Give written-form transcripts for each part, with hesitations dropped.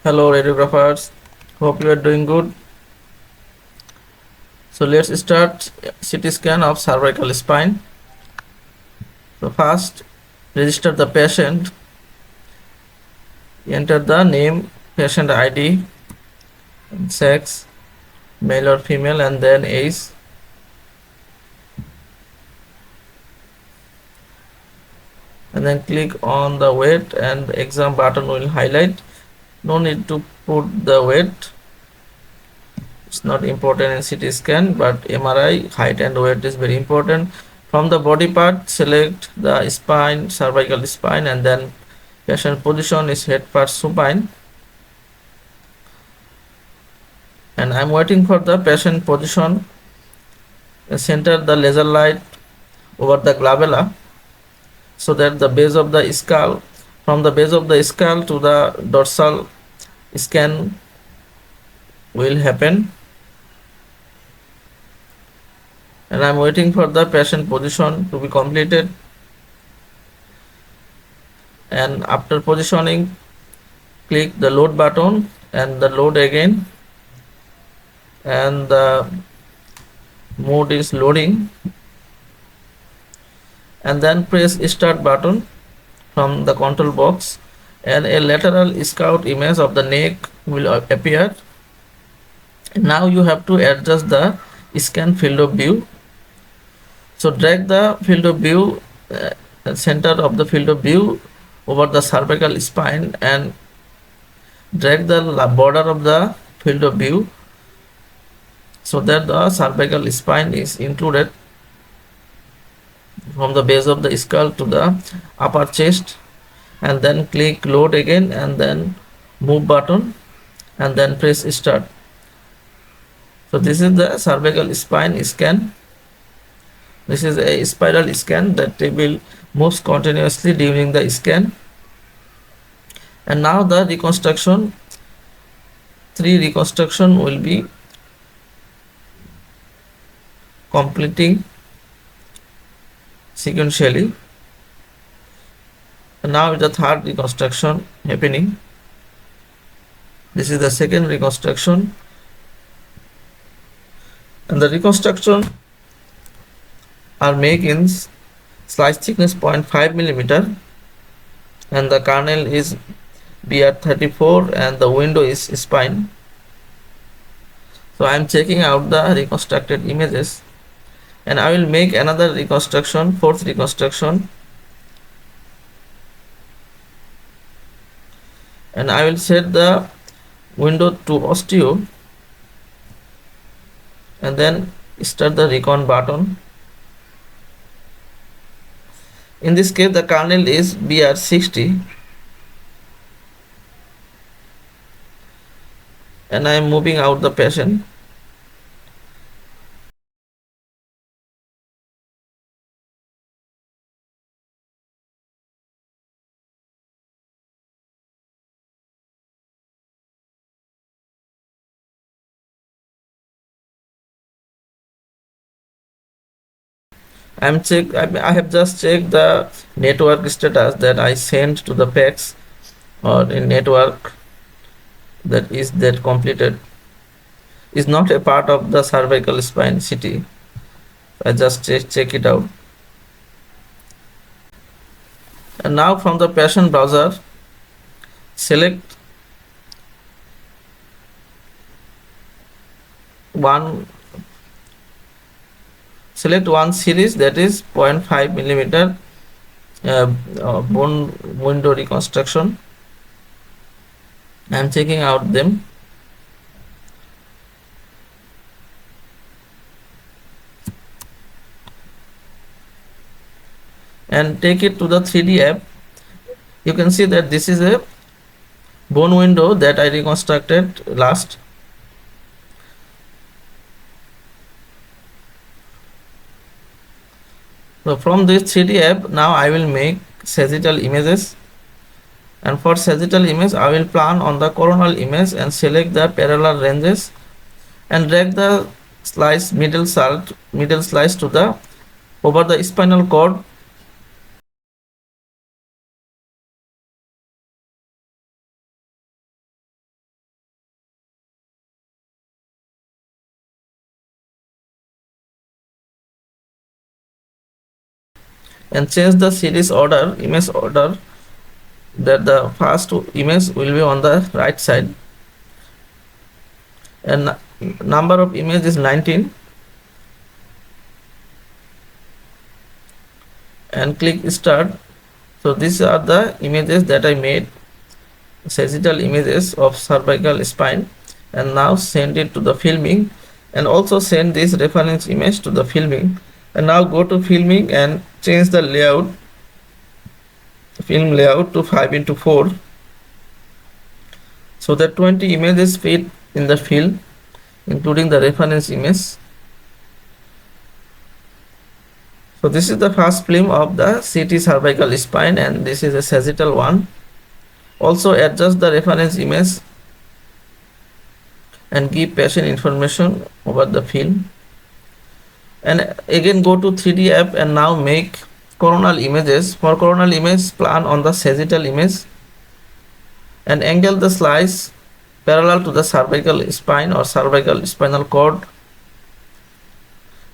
Hello radiographers, hope you are doing good. So let's start CT scan of cervical spine. So first register the patient, enter the name, patient ID, sex, male or female, and then age. And then click on the weight and the exam button will highlight. No need to put the weight. It's not important in CT scan, but MRI height and weight is very important. From the body part, select the spine, cervical spine, and then patient position is head first supine. And I'm waiting for the patient position. Center the laser light over the glabella so that the base of the skull, from the base of the skull to the dorsal scan will happen. And I'm waiting for the patient position to be completed. And after positioning, click the load button and the load again, and the mode is loading, and then press start button from the control box and a lateral scout image of the neck will appear. Now you have to adjust the scan field of view. So drag the field of view, center of the field of view over the cervical spine and drag the border of the field of view so that the cervical spine is included from the base of the skull to the upper chest, and then click load again and then move button and then press start. So this is the cervical spine scan. This is a spiral scan that will moves continuously during the scan. And now the reconstruction, 3 reconstruction will be completing sequentially. And now the third reconstruction happening. This is the second reconstruction, and the reconstruction are made in slice thickness 0.5 millimeter, and the kernel is BR34 and the window is spine. So I am checking out the reconstructed images, and I will make another reconstruction, fourth reconstruction, and I will set the window to osteo and then start the recon button. In this case the kernel is BR60, and I am moving out the patient. I have just checked the network status that I sent to the PACS or in network, that completed, is not a part of the cervical spine CT. I just check it out. And now from the patient browser, select one series, that is 0.5 millimeter bone window reconstruction. I am checking out them. And take it to the 3D app. You can see that this is a bone window that I reconstructed last. So from this 3D app, now I will make sagittal images, and for sagittal image I will plan on the coronal image and select the parallel ranges and drag the slice middle slice to the over the spinal cord and change the series order, image order, that the first image will be on the right side, and number of images is 19, and click start. So these are the images that I made, sagittal images of cervical spine, and now send it to the filming, and also send this reference image to the filming. And now go to filming and change the layout, film layout to 5:4, so that 20 images fit in the film, including the reference image. So this is the first film of the CT cervical spine, and this is a sagittal one. Also adjust the reference image and give patient information over the film. And again go to 3D app and now make coronal images. For coronal image, plan on the sagittal image and angle the slice parallel to the cervical spine or cervical spinal cord,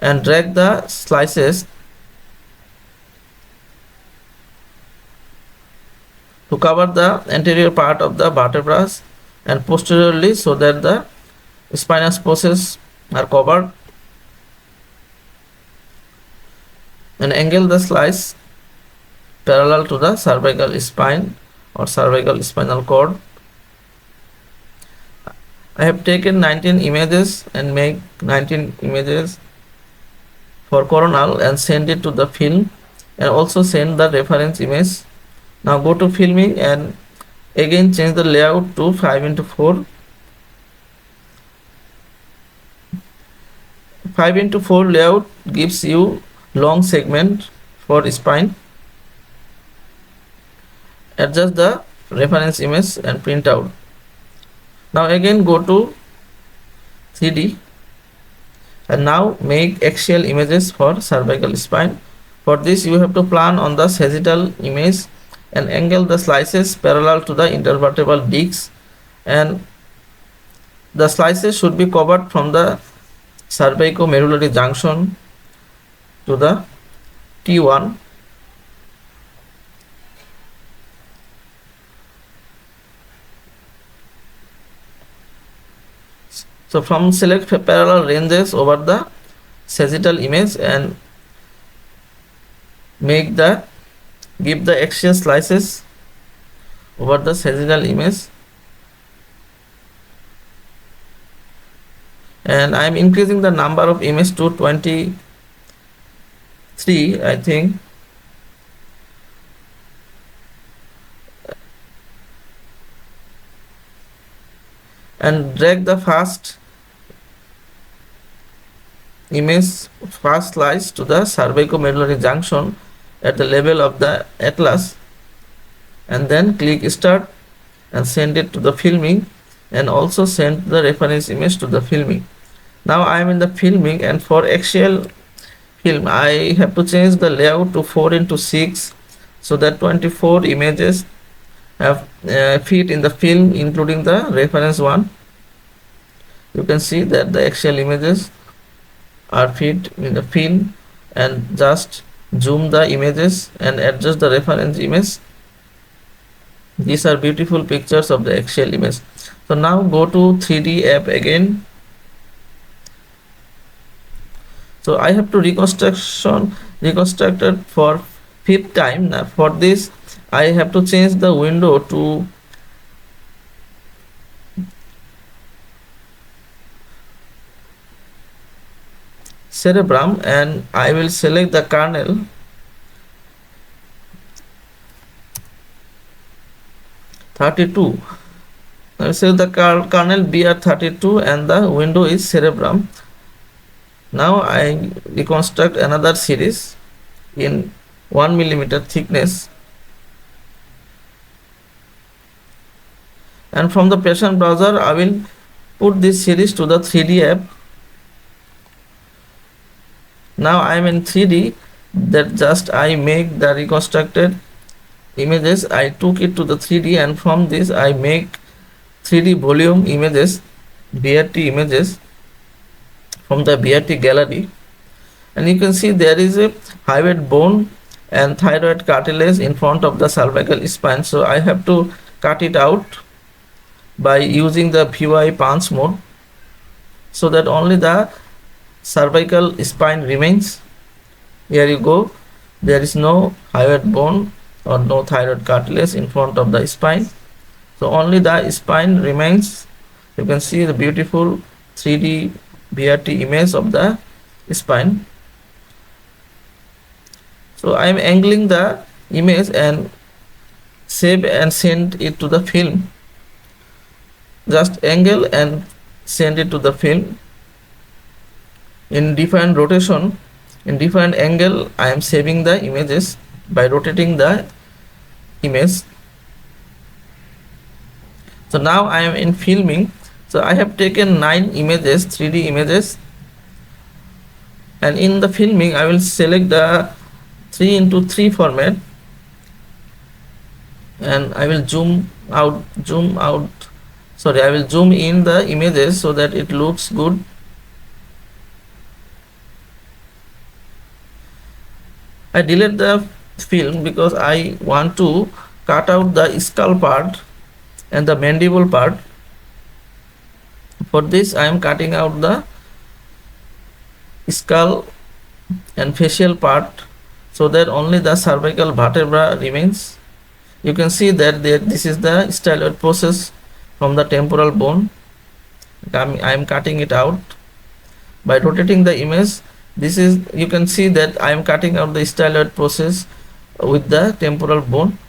and drag the slices to cover the anterior part of the vertebrae and posteriorly, so that the spinous process are covered, and angle the slice parallel to the cervical spine or cervical spinal cord. I have taken 19 images and make 19 images for coronal and send it to the film, and also send the reference image. Now go to filming and again change the layout to 5:4. 5:4 layout gives you long segment for spine. Adjust the reference image and print out. Now again go to 3D and now make axial images for cervical spine. For this you have to plan on the sagittal image and angle the slices parallel to the intervertebral discs, and the slices should be covered from the cervicomedullary junction to the T1. So from select parallel ranges over the sagittal image and give the axial slices over the sagittal image, and I am increasing the number of images to 23, I think. And drag the first slice to the cervicomedullary junction at the level of the atlas, and then click start and send it to the filming, and also send the reference image to the filming. Now I am in the filming, and for axial film I have to change the layout to 4:6, so that 24 images have fit in the film, including the reference one. You can see that the axial images are fit in the film, and just zoom the images and adjust the reference image. These are beautiful pictures of the axial image. So now go to 3D app again. So I have to reconstruct it for 5th time. Now for this I have to change the window to cerebrum, and I will select the kernel (32). I will select the kernel BR32 and the window is cerebrum. Now I reconstruct another series in 1 millimeter thickness, and from the patient browser I will put this series to the 3D app. Now I am in 3D, that just I make the reconstructed images, I took it to the 3D, and from this I make 3D volume images, BRT images from the BRT gallery, and you can see there is a hyoid bone and thyroid cartilage in front of the cervical spine. So I have to cut it out by using the VY punch mode, so that only the cervical spine remains. Here you go, there is no hyoid bone or no thyroid cartilage in front of the spine, so only the spine remains. You can see the beautiful 3D BRT image of the spine. So I am angling the image and save and send it to the film. Just angle and send it to the film in different rotation, in different angle. I am saving the images by rotating the image. So now I am in filming. So I have taken 9 images, 3D images, and in the filming I will select the 3:3 format, and I will zoom out, I will zoom in the images so that it looks good. I delete the film because I want to cut out the skull part and the mandible part. For this I am cutting out the skull and facial part, so that only the cervical vertebra remains. You can see that this is the styloid process from the temporal bone. I am cutting it out by rotating the image. This is, you can see that I am cutting out the styloid process with the temporal bone.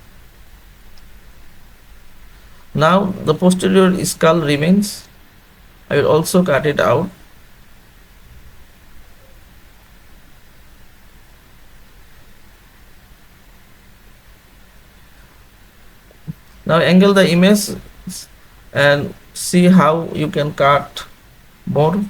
Now the posterior skull remains. I will also cut it out. Now angle the image and see how you can cut more.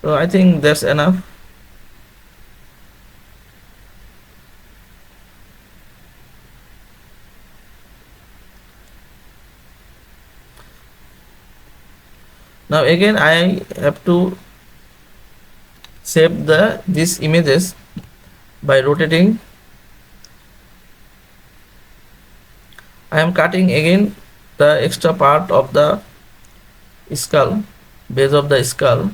So I think that's enough. Now again I have to save these images by rotating. I am cutting again the extra part of the skull, base of the skull.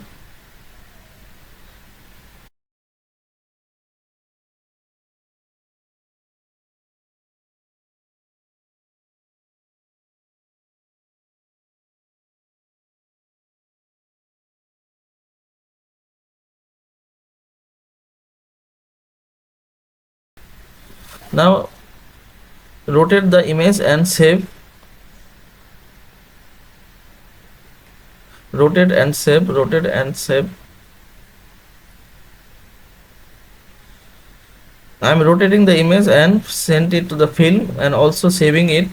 Now rotate the image and save. Rotate and save, rotate and save. I am rotating the image and send it to the film and also saving it.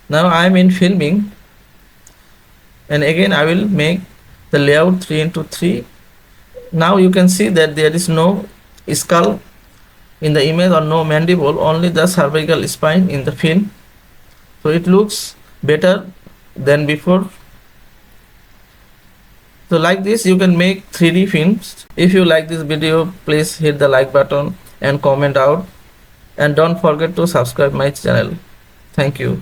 Now I am in filming, and again I will make the layout 3:3. Now you can see that there is no skull in the image or no mandible, only the cervical spine in the film. So it looks better than before. So like this you can make 3D films. If you like this video, please hit the like button and comment out, and don't forget to subscribe my channel. Thank you.